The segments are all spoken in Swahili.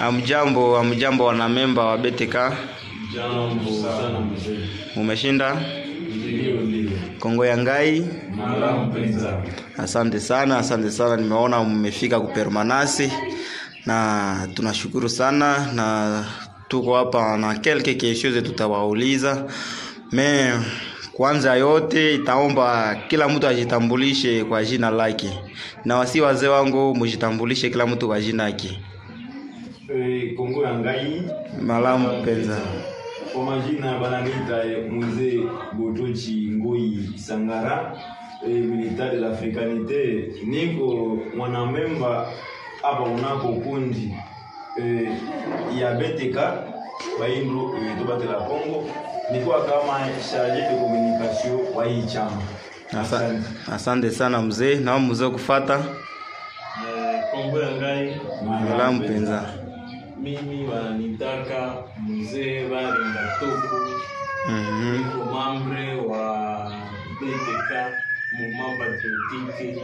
Amjambo wana memba wa BTK. Jambo sana mzee. Umeshinda? Ndio. Kongo ya ngai. Malamu penza. Asante sana, nimeona mmefika kupermanasi na tunashukuru sana, na tuko hapa na quelques questions tutawauliza. Kwanza yote itaomba kila mtu ajitambulishe kwa jina lake. Na wasi wazee wangu mjitambulishe kila mtu kwa jina lake. Kongo ya ngai. Malamu penza. Kwa majina bananiita mzee Botochi Ngoi Sangara, militaire de l'Africanité. Niko mwanamemba hapa unako kundi ya BTK Baindu Tobate la Congo. Niko kama chargé de communication wa hii chama. Asante sana mzee, na mzee kufuata. Kongo ya ngai. Malamu penza. Mimi wananitaka mzee bali ngatoko. Niko membre wa BTK Mouvement Patriotique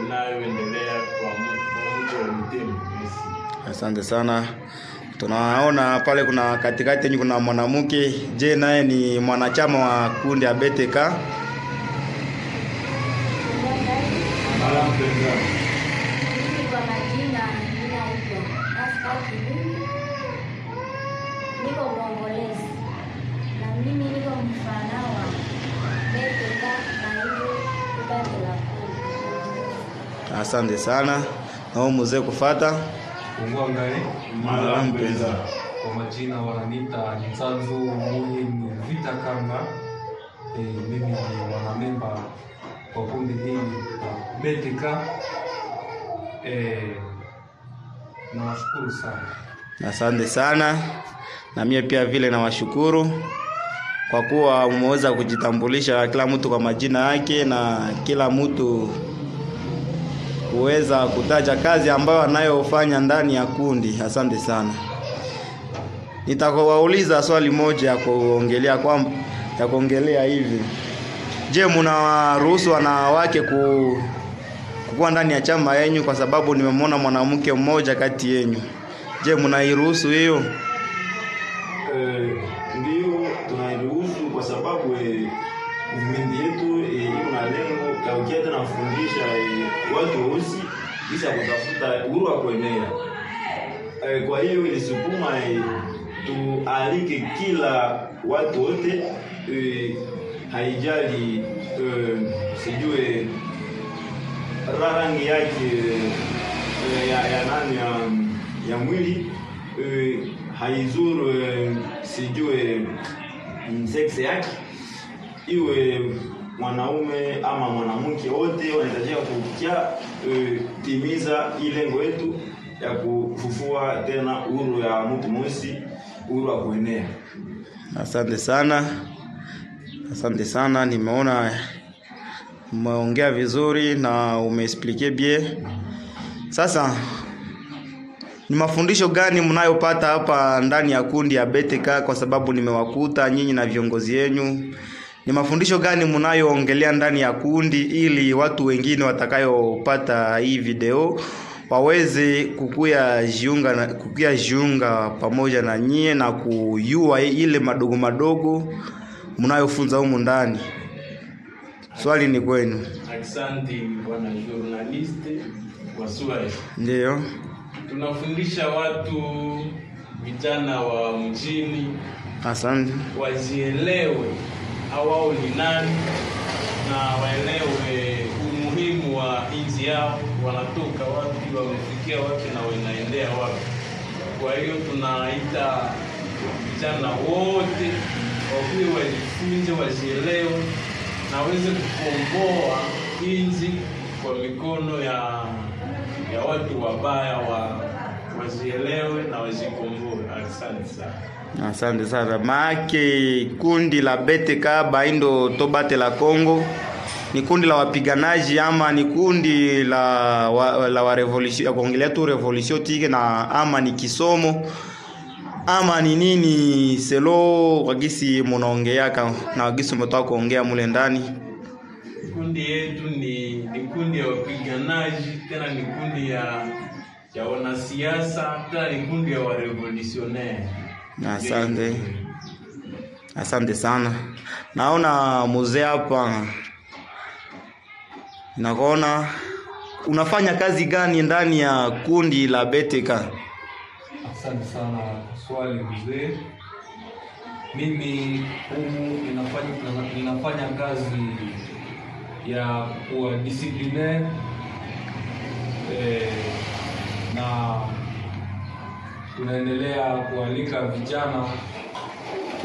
inayoendelea kwa mji wa Mtemi. Asante sana. Tunaona pale kuna katikati yenye kuna mwanamke. Je, naye ni mwanachama wa kundi ya BTK? Malamu penza. Niko Mongolezi na mimi niko mfano wa BTK na hiyo Tobate la Congo. Asante sana. Na mzee kufuata. Kongo ngai. Malamu penza. Kwa majina wananiita Nzanzo Muhimu Vita Kamba. Mimi ni mwanamemba wa kundi hili la BTK. Nawashukuru sana. Asante sana. Na mimi pia vile nawashukuru kwa kuwa mmeweza kujitambulisha kila mtu kwa majina yake na kila mtu kuweza kutaja kazi ambayo anayofanya ndani ya kundi. Asante sana. Nitakowauliza swali moja ya kuongelea hivi. Je, mnawaruhusu wanawake kuwa ndani ya chama yenu? Kwa sababu nimemwona mwanamke mmoja kati yenu. Je, mnairuhusu hiyo? Ndio tunairuhusu kwa sababu movement yetu ina lengo ya ukienda na kufundisha watu wote kisha kutafuta uhuru wa kuenea. Kwa hiyo ilisukuma tualike kila watu wote, haijali sijue rangi yake ya nani ya mwili, haizuru sijue sex yake, iwe mwanaume ama mwanamke, wote wanahitaji kufikia timiza ile lengo yetu ya kufufua tena uhuru ya mtu mosi, uhuru wa kuenea. Asante sana, nimeona umeongea vizuri na umeexplique bien. Sasa ni mafundisho gani mnayopata hapa ndani ya kundi ya BTK? Kwa sababu nimewakuta nyinyi na viongozi wenu. Ni mafundisho gani mnayoongelea ndani ya kundi ili watu wengine watakayopata hii video waweze kukuya jiunga pamoja na nyie na kujua ile madogo mnayofunza humu ndani? Swali ni kwenu. Asante bwana journaliste wa swali. Ndio. Tunafundisha watu vijana wa mjini. Asante. Wazielewe hao ni nani na waelewe umuhimu wa nchi yao, wanatoka wapi, wamefikia wapi na wanaendea wapi. Kwa hiyo tunaita vijana wote wakuwe wajifunze, wazielewe na waweze kukomboa nchi kwa mikono ya watu wabaya, wazielewe na wazikomboe. Asante sana. Maake kundi la BTK Baindo Tobate la Congo ni kundi la wapiganaji ama ni kundi la revolution ya kuongelea tu revolution tike, na ama ni kisomo ama ni nini? Selo wagisi mnaongeaka na wagisi mtoka kuongea mule ndani. Kundi yetu ni kundi ya wapiganaji, tena ni kundi ya ya wanasiasa, tena ni kundi ya warevolutionnaire. Asante sana. Naona mzee hapa, nakuona unafanya kazi gani ndani ya kundi la BTK? Asante sana kwa swali mzee. Mimi ninafanya kazi ya kuwa discipline na tunaendelea kualika vijana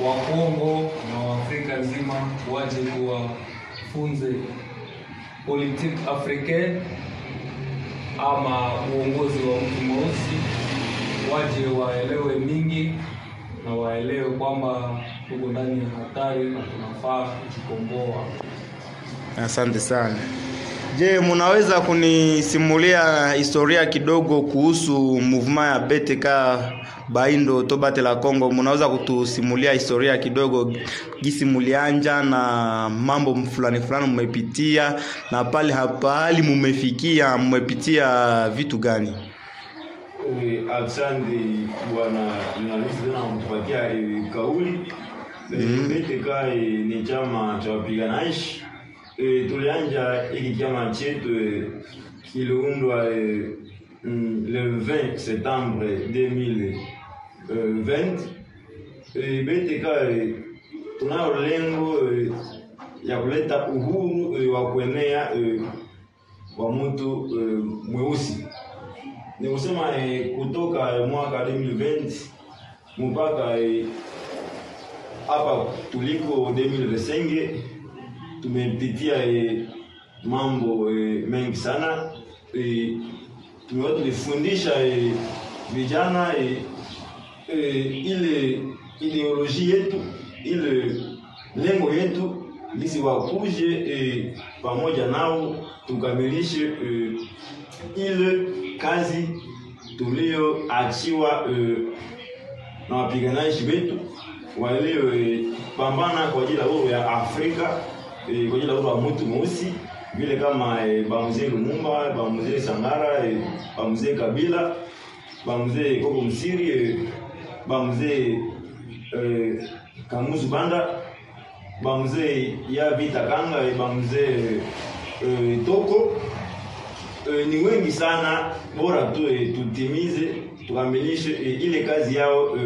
wa Kongo na wa Afrika nzima waje kuwafunze politique africaine ama uongozi wa mtu mweusi, waje waelewe mingi na waelewe kwamba tuko ndani ya hatari na tunafaa kujikomboa. Asante sana. Je, mnaweza kunisimulia historia kidogo kuhusu movement ya BTK Baindo Tobatela Kongo? Mnaweza kutusimulia historia kidogo, jinsi mlianja na mambo fulani mmepitia, na pale hapa mmefikia, mmepitia vitu gani? Asante bwana, ninalisema kutupatia kauli. BTK ni chama cha wapiganaji. Tulianja hiki chama chetu kiliundwa le 20 septembre 2020. BTK tunao lengo ya kuleta uhuru wa kuenea wa mtu mweusi. Ni kusema kutoka mwaka 2020 mpaka hapa tuliko 2025 tumepitia mambo mengi sana. Tumefundisha vijana ile ideolojia yetu, ile lengo yetu, lisi wakuje pamoja nao tukamilishe ile kazi tulioachiwa na wapiganaji wetu walio pambana kwa ajili ya uhuru ya Afrika, kwa ajili ya uhuru wa mtu mweusi, vile kama Bamuzee Lumumba, Bamuzee Sangara, Bamuzee Kabila, Bamuzee Koko Msiri, Bamuzee Kamuzu Banda, Bamuzee Yavita Kanga, Bamuzee Toko. Ni wengi sana, bora tu tutimize, tukamilishe ile kazi yao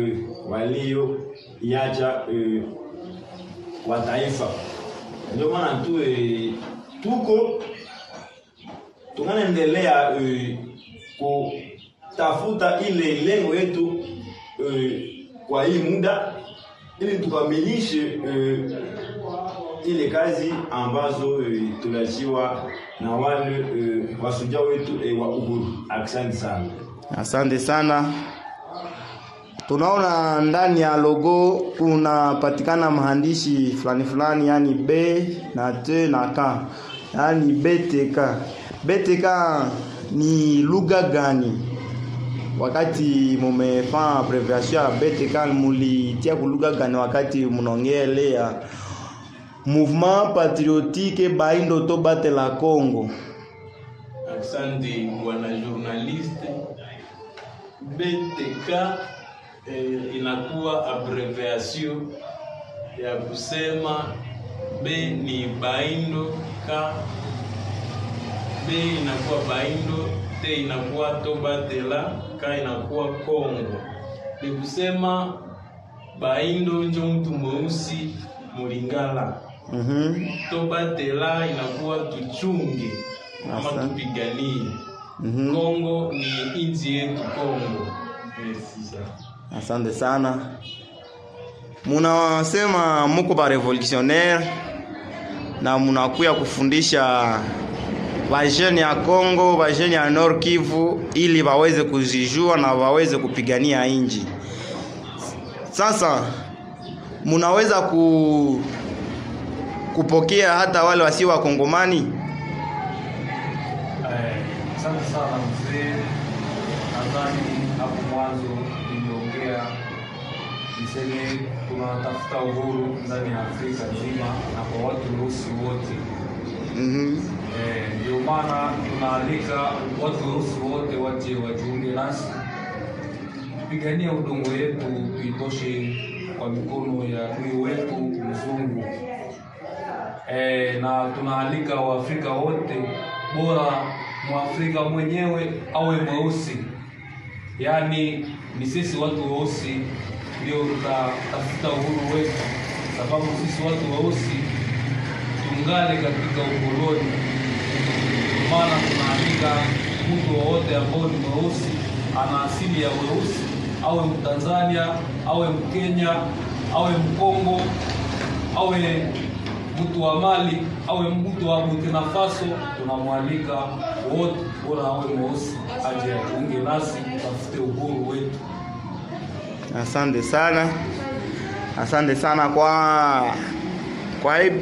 walio iacha kwa taifa. Ndio maana tu tuko tunaendelea kutafuta ile lengo yetu kwa hii muda, ili tukamilishe ile kazi ambazo tuliachiwa na wale wasujaa wetu wa uhuru. Asante sana. Asante sana. Tunaona ndani ya logo kunapatikana maandishi fulani, yani B na T na K, yani BTK. BTK ni lugha gani? Wakati mumefanya abbreviation ya BTK mulitia ku lugha gani wakati mnaongelea Mouvement Patriotique Baindo Tobatela Kongo? Asante bwana journaliste. BTK inakuwa abbreviation ya kusema B ni Baindo, K B inakuwa Baindo, T inakuwa Tobatela, K inakuwa Kongo. Ni kusema Baindo ndio mtu mweusi Mulingala. Tobatela inakuwa tuchunge ama tupiganie. Kongo ni nchi yetu Kongo. Asante sana. Munasema muko ba revolutionnaire na munakuya kufundisha vajeni ya Kongo, vajeni ya Nord Kivu, ili waweze kuzijua na waweze kupigania inji. Sasa munaweza kupokea hata wale wasi wa Kongomani? Asante sana mzee. Nadhani hapo mwanzo niliongea niseme tunatafuta uhuru ndani ya Afrika nzima na kwa watu weusi wote. Ndio maana tunaalika watu weusi wote waje wajiunge nasi, tupiganie udongo yetu, tuitoshe kwa mikono ya adui wetu mzungu. Na tunaalika Waafrika wote, bora Mwafrika mwenyewe awe mweusi. Yaani ni sisi watu weusi ndio tutatafuta uhuru wetu, sababu sisi watu weusi tungale katika ukoloni. Kwa maana tunaalika mtu wowote ambao ni mweusi, ana asili ya weusi, awe Mtanzania, awe Mkenya, awe Mkongo, awe mtu wa Mali, awe mtu wa Burkina Faso, tunamwalika wote, bora awe mweusi aje ajiunge nasi, tafute uhuru wetu. Asante sana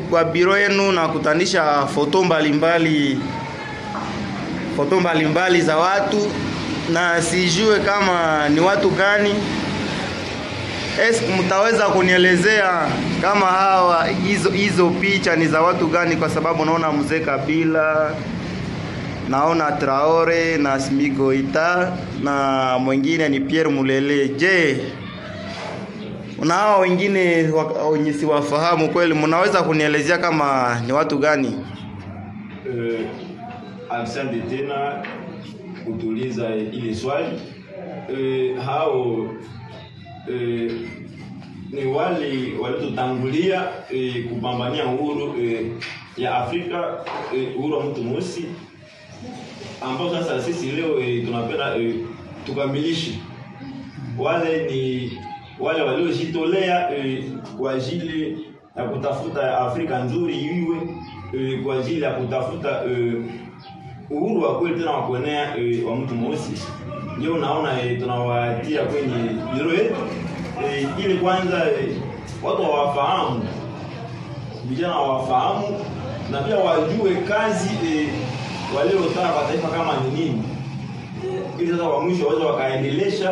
kwa biro yenu na kutanisha foto mbalimbali za watu, na sijue kama ni watu gani. Mtaweza kunielezea kama hizo picha ni za watu gani? Kwa sababu naona Mzee Kabila, naona Traore na Assimi Goïta na mwingine ni Pierre Mulele. Je, na hao wengine wenye siwafahamu kweli, mnaweza kunielezea kama ni watu gani? Asante tena kutuliza ile swali. Hao ni wale waliotangulia kupambania uhuru ya Afrika, uhuru wa mtu mweusi, ambao sasa sisi leo tunapenda tukamilishe. Wale ni wale waliojitolea kwa ajili ya kutafuta Afrika nzuri iwe, kwa ajili ya kutafuta uhuru wa kweli tena wa kuenea wa mtu mweusi. Ndio unaona tunawatia kwenye biro yetu ili kwanza watu wafahamu, vijana wafahamu, na pia wajue kazi waliotaka kwa taifa kama ni nini, ili sasa wa mwisho waweze wakaendelesha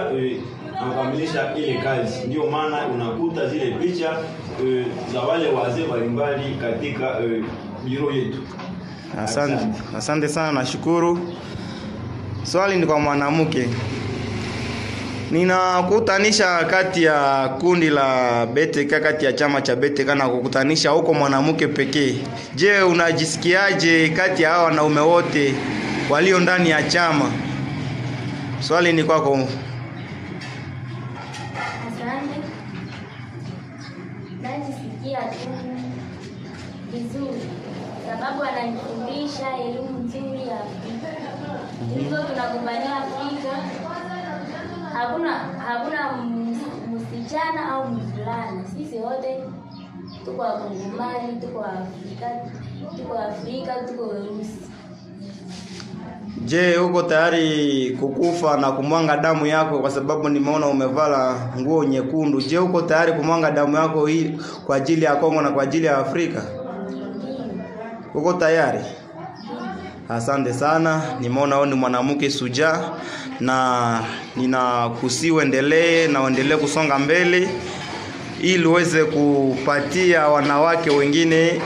na kukamilisha ile kazi. Ndio maana unakuta zile picha za wale wazee mbalimbali katika biro yetu. Asante sana, nashukuru. Swali ni kwa mwanamke. Ninakutanisha kati ya kundi la BTK, kati ya chama cha BTK na kukutanisha huko mwanamke pekee. Je, unajisikiaje kati ya hao wanaume wote walio ndani ya chama? Swali ni kwako. Asante. Najisikia tu vizuri sababu ananifundisha elimu nzuri ya Afrika. Hivyo tunagombania Afrika. Hakuna msichana au mvulana. Sisi wote tuko Wakongomani, tuko Afrika, tuko weusi. Je, uko tayari kukufa na kumwanga damu yako? Kwa sababu nimeona umevala nguo nyekundu. Je, uko tayari kumwanga damu yako hii kwa ajili ya Kongo na kwa ajili ya Afrika? Uko tayari? Asante sana. Nimeona wewe ni mwanamke suja, na ninakusihi uendelee kusonga mbele ili uweze kupatia wanawake wengine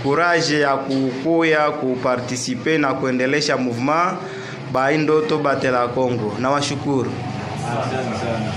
courage ya kukuya kuparticiper na kuendelesha movement Baindoto Batela Kongo. Nawashukuru. Asante sana.